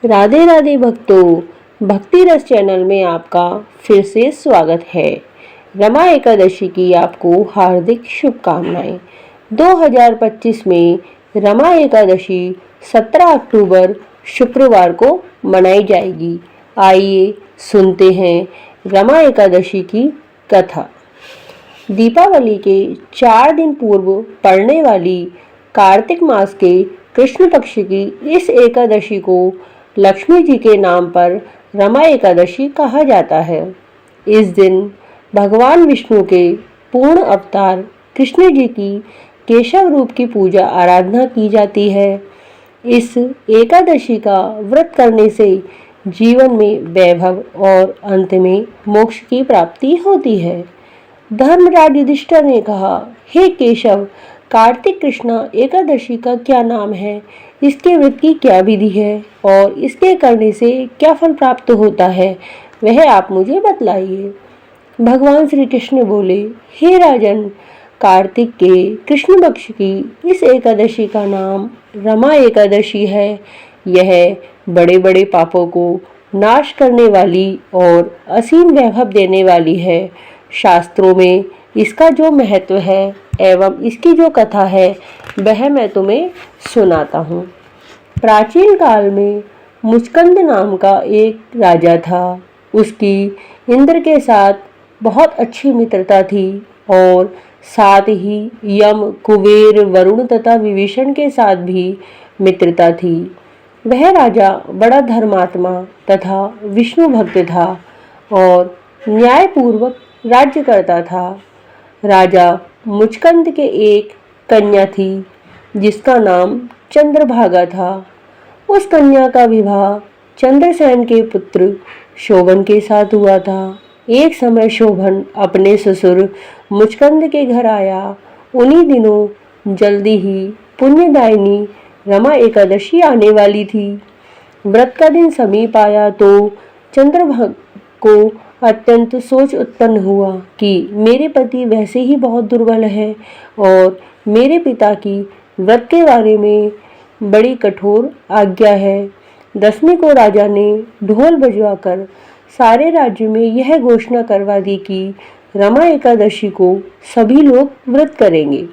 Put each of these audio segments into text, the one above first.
राधे राधे भक्तों, भक्ति रस चैनल में आपका फिर से स्वागत है। रमा एकादशी की आपको हार्दिक शुभकामनाएं। 2025 में रमा एकादशी 17 अक्टूबर शुक्रवार को मनाई जाएगी। आइए सुनते हैं रमा एकादशी की कथा। दीपावली के 4 दिन पूर्व पड़ने वाली कार्तिक मास के कृष्ण पक्ष की इस एकादशी को लक्ष्मी जी के नाम पर रमा एकादशी कहा जाता है। इस दिन भगवान विष्णु के पूर्ण अवतार कृष्ण जी की केशव रूप की पूजा आराधना की जाती है। इस एकादशी का व्रत करने से जीवन में वैभव और अंत में मोक्ष की प्राप्ति होती है। धर्मराज युधिष्ठिर ने कहा, हे केशव, कार्तिक कृष्ण एकादशी का क्या नाम है, इसके व्रत की क्या विधि है और इसके करने से क्या फल प्राप्त होता है, वह आप मुझे बतलाइए। भगवान श्री कृष्ण बोले, हे राजन, कार्तिक के कृष्ण पक्ष की इस एकादशी का नाम रमा एकादशी है। यह बड़े बड़े पापों को नाश करने वाली और असीम वैभव देने वाली है। शास्त्रों में इसका जो महत्व है एवं इसकी जो कथा है वह मैं तुम्हें सुनाता हूँ। प्राचीन काल में मुचकंद नाम का एक राजा था। उसकी इंद्र के साथ बहुत अच्छी मित्रता थी और साथ ही यम, कुबेर, वरुण तथा विभीषण के साथ भी मित्रता थी। वह राजा बड़ा धर्मात्मा तथा विष्णु भक्त था और न्यायपूर्वक राज्य करता था। राजा मुचकंद के एक कन्या थी जिसका नाम चंद्रभागा था। उस कन्या का विवाह चंद्रसेन के पुत्र शोभन के साथ हुआ था। एक समय शोभन अपने ससुर मुचकंद के घर आया। उन्हीं दिनों जल्दी ही पुण्यदायिनी रमा एकादशी आने वाली थी। व्रत का दिन समीप आया तो चंद्रभागा को अत्यंत सोच उत्पन्न हुआ कि मेरे पति वैसे ही बहुत दुर्बल है और मेरे पिता की व्रत के बारे में बड़ी कठोर आज्ञा है। 10वीं को राजा ने ढोल बजवाकर सारे राज्य में यह घोषणा करवा दी कि रमा एकादशी को सभी लोग व्रत करेंगे।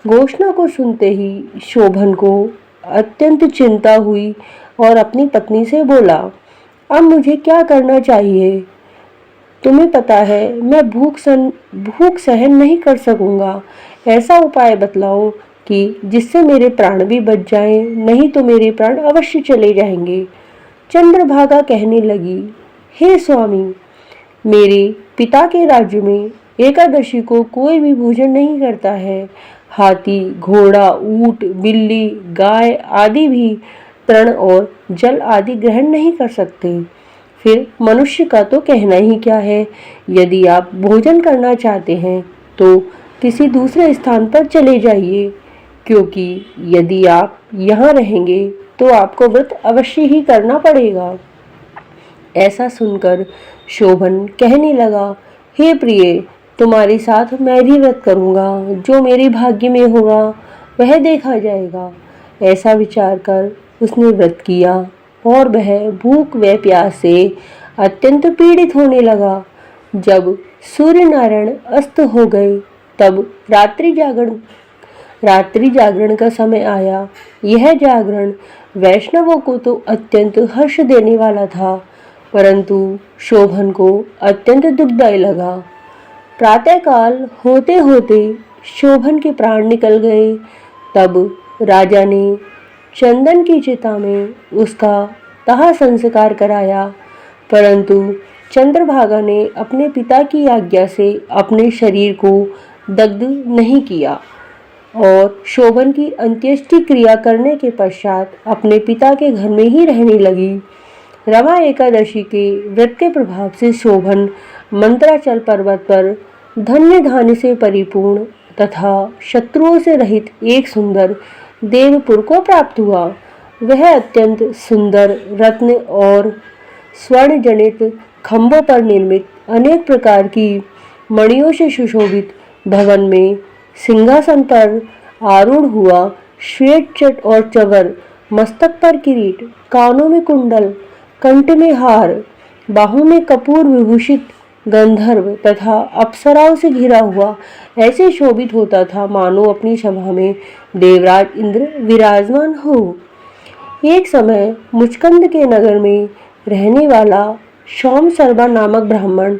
घोषणा को सुनते ही शोभन को अत्यंत चिंता हुई और अपनी पत्नी से बोला, अब मुझे क्या करना चाहिए? तुम्हें पता है मैं भूख सहन नहीं कर सकूंगा। ऐसा उपाय बतलाओ कि जिससे मेरे प्राण भी बच जाएं, नहीं तो मेरे प्राण अवश्य चले जाएंगे। चंद्रभागा कहने लगी, हे स्वामी, मेरे पिता के राज्य में एकादशी को कोई भी भोजन नहीं करता है। हाथी, घोड़ा, ऊंट, बिल्ली, गाय आदि भी तृण और जल आदि ग्रहण नहीं कर सकते। फिर मनुष्य का तो कहना ही क्या है। यदि आप भोजन करना चाहते हैं तो किसी दूसरे स्थान पर चले जाइए, क्योंकि यदि आप यहाँ रहेंगे तो आपको व्रत अवश्य ही करना पड़ेगा। ऐसा सुनकर शोभन कहने लगा, हे प्रिय, तुम्हारे साथ मैं भी व्रत करूँगा। जो मेरे भाग्य में होगा वह देखा जाएगा। ऐसा विचार कर उसने व्रत किया और वह भूख व प्यास से अत्यंत पीड़ित होने लगा। जब सूर्य नारायण अस्त हो गए तब रात्रि जागरण का समय आया। यह जागरण वैष्णवों को तो अत्यंत हर्ष देने वाला था, परंतु शोभन को अत्यंत दुखदायी लगा। प्रातःकाल होते होते शोभन के प्राण निकल गए। तब राजा ने चंदन की चिता में उसका दाह संस्कार कराया, परंतु चंद्रभागा ने अपने पिता की आज्ञा से अपने शरीर को दग्ध नहीं किया और शोभन की अंत्येष्टि क्रिया करने के पश्चात अपने पिता के घर में ही रहने लगी। रमा एकादशी के व्रत के प्रभाव से शोभन मंत्राचल पर्वत पर धन्य धान्य से परिपूर्ण तथा शत्रुओं से रहित एक सुंदर देवपुर को प्राप्त हुआ। वह अत्यंत सुंदर रत्न और स्वर्ण जनित खंभों पर निर्मित अनेक प्रकार की मणियों से सुशोभित भवन में सिंहासन पर आरूढ़ हुआ श्वेत चट और चवर मस्तक पर किरीट, कानों में कुंडल, कंठ में हार, बाहों में कपूर विभूषित गंधर्व तथा अप्सराओं से घिरा हुआ ऐसे शोभित होता था मानो अपनी सभा में देवराज इंद्र विराजमान हो। एक समय मुचकंद के नगर में रहने वाला सोम शर्मा नामक ब्राह्मण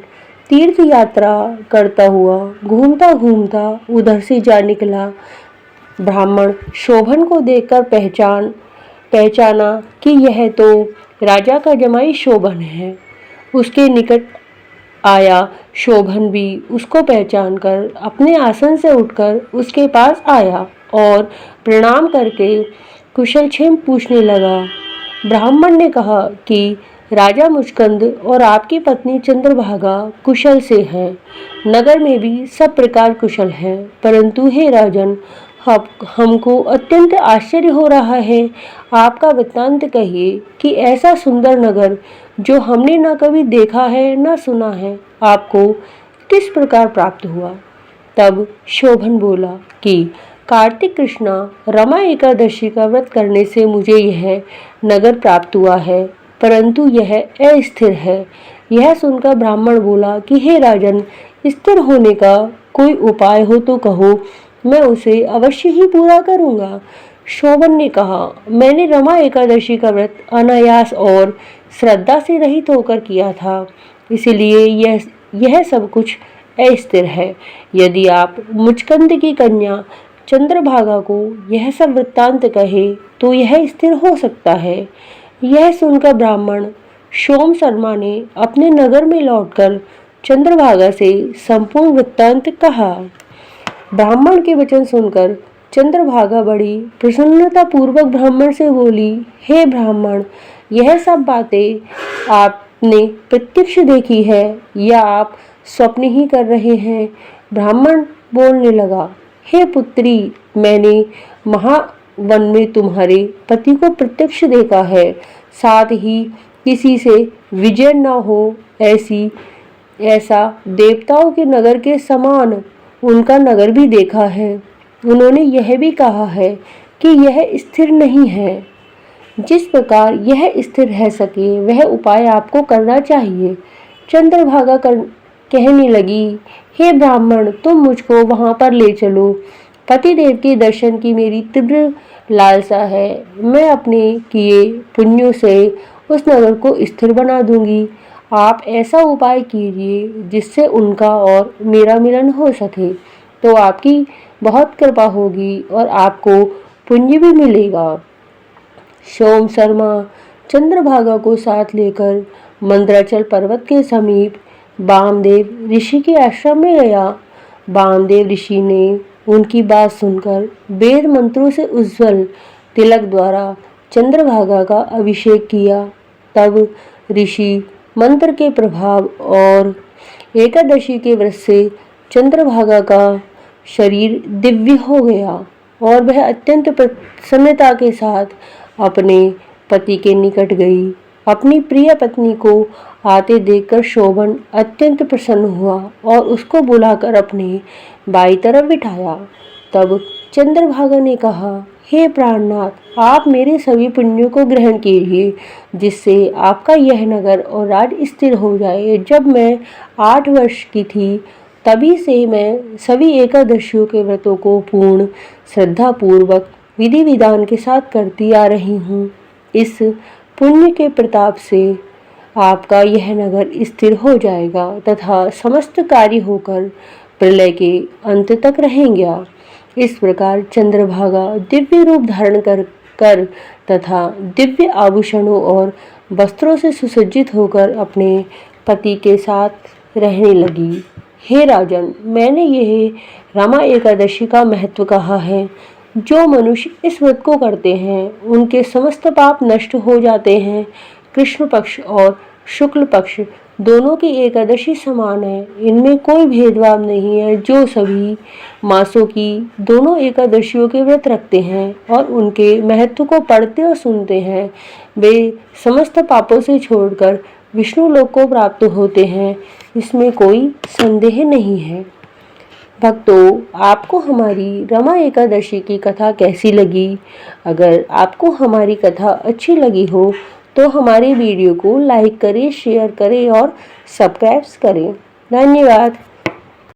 तीर्थ यात्रा करता हुआ घूमता घूमता उधर से जा निकला। ब्राह्मण शोभन को देखकर पहचाना कि यह तो राजा का जमाई शोभन है। उसके निकट आया। शोभन भी उसको पहचानकर अपने आसन से उठकर उसके पास आया और प्रणाम करके कुशलक्षेम पूछने लगा। ब्राह्मण ने कहा कि राजा मुचकंद और आपकी पत्नी चंद्रभागा कुशल से हैं। नगर में भी सब प्रकार कुशल है, परंतु हे राजन, हमको अत्यंत आश्चर्य हो रहा है। आपका वृत्तांत कहिए कि ऐसा सुंदर नगर जो हमने न कभी देखा है न सुना है, आपको किस प्रकार प्राप्त हुआ। तब शोभन बोला कि कार्तिक कृष्णा रमा एकादशी का व्रत करने से मुझे यह नगर प्राप्त हुआ है, परंतु यह अस्थिर है। यह सुनकर ब्राह्मण बोला कि हे राजन, स्थिर होने का कोई उपाय हो तो कहो, मैं उसे अवश्य ही पूरा करूंगा। शोभन ने कहा, मैंने रमा एकादशी का व्रत अनायास और श्रद्धा से रहित होकर किया था, इसलिए यह सब कुछ अस्थिर है। यदि आप मुचकंद की कन्या चंद्रभागा को यह सब वृत्तांत कहे तो यह स्थिर हो सकता है। यह सुनकर ब्राह्मण सोम शर्मा ने अपने नगर में लौटकर चंद्रभागा से संपूर्ण वृत्तांत कहा। ब्राह्मण के वचन सुनकर चंद्रभागा बड़ी प्रसन्नता पूर्वक ब्राह्मण से बोली, हे ब्राह्मण, यह सब बातें आपने प्रत्यक्ष देखी है या आप स्वप्न ही कर रहे हैं। ब्राह्मण बोलने लगा, हे पुत्री, मैंने महावन में तुम्हारे पति को प्रत्यक्ष देखा है, साथ ही किसी से विजय न हो ऐसा देवताओं के नगर के समान उनका नगर भी देखा है। उन्होंने यह भी कहा है कि यह स्थिर नहीं है। जिस प्रकार यह स्थिर रह सके वह उपाय आपको करना चाहिए। चंद्रभागा कहने लगी, हे ब्राह्मण, तुम मुझको वहां पर ले चलो। पतिदेव के दर्शन की मेरी तीव्र लालसा है। मैं अपने किए पुण्यों से उस नगर को स्थिर बना दूंगी। आप ऐसा उपाय कीजिए जिससे उनका और मेरा मिलन हो सके, तो आपकी बहुत कृपा होगी और आपको पुण्य भी मिलेगा। सोम शर्मा चंद्रभागा को साथ लेकर मंदराचल पर्वत के समीप वामदेव ऋषि के आश्रम में गया। वामदेव ऋषि ने उनकी बात सुनकर वेद मंत्रों से उज्ज्वल तिलक द्वारा चंद्रभागा का अभिषेक किया। तब ऋषि मंत्र के प्रभाव और एकादशी के व्रत से चंद्रभागा का शरीर दिव्य हो गया और वह अत्यंत प्रसन्नता के साथ अपने पति के निकट गई। अपनी प्रिय पत्नी को आते देखकर शोभन अत्यंत प्रसन्न हुआ और उसको बुलाकर अपने बाई तरफ बिठाया। तब चंद्रभागा ने कहा, हे प्राणनाथ, आप मेरे सभी पुण्यों को ग्रहण कीजिए, जिससे आपका यह नगर और राज स्थिर हो जाए। जब मैं 8 वर्ष की थी तभी से मैं सभी एकादशियों के व्रतों को पूर्ण श्रद्धा पूर्वक विधि विधान के साथ करती आ रही हूँ। इस पुण्य के प्रताप से आपका यह नगर स्थिर हो जाएगा तथा समस्त कार्य होकर प्रलय के अंत तक रहेंगे। इस प्रकार चंद्रभागा दिव्य रूप धारण कर तथा दिव्य आभूषणों और वस्त्रों से सुसज्जित होकर अपने पति के साथ रहने लगी। हे राजन, मैंने यह रमा एकादशी का महत्व कहा है। जो मनुष्य इस व्रत को करते हैं उनके समस्त पाप नष्ट हो जाते हैं। कृष्ण पक्ष और शुक्ल पक्ष दोनों की एकादशी समान है, इनमें कोई भेदभाव नहीं है। जो सभी मासों की दोनों एकादशियों के व्रत रखते हैं और उनके महत्व को पढ़ते और सुनते हैं, वे समस्त पापों से छोड़कर विष्णु लोक को प्राप्त होते हैं, इसमें कोई संदेह नहीं है। भक्तों, आपको हमारी रमा एकादशी की कथा कैसी लगी? अगर आपको हमारी कथा अच्छी लगी हो तो हमारे वीडियो को लाइक करें, शेयर करें और सब्सक्राइब करें। धन्यवाद।